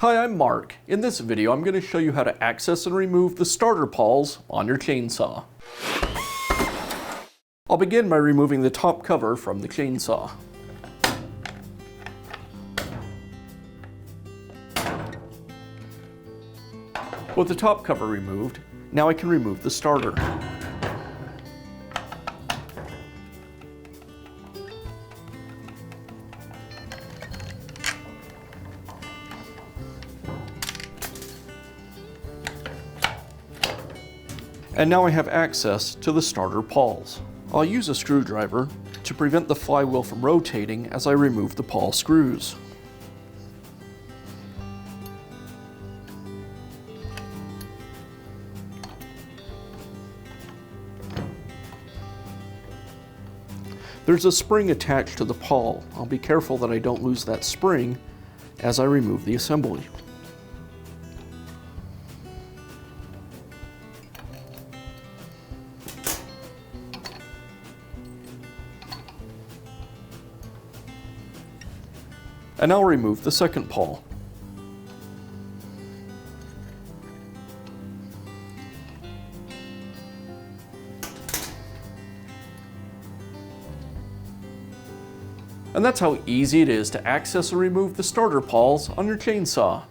Hi, I'm Mark. In this video, I'm going to show you how to access and remove the starter pawls on your chainsaw. I'll begin by removing the top cover from the chainsaw. With the top cover removed, now I can remove the starter. And now I have access to the starter pawls. I'll use a screwdriver to prevent the flywheel from rotating as I remove the pawl screws. There's a spring attached to the pawl. I'll be careful that I don't lose that spring as I remove the assembly. And I'll remove the second pawl. And that's how easy it is to access or remove the starter pawls on your chainsaw.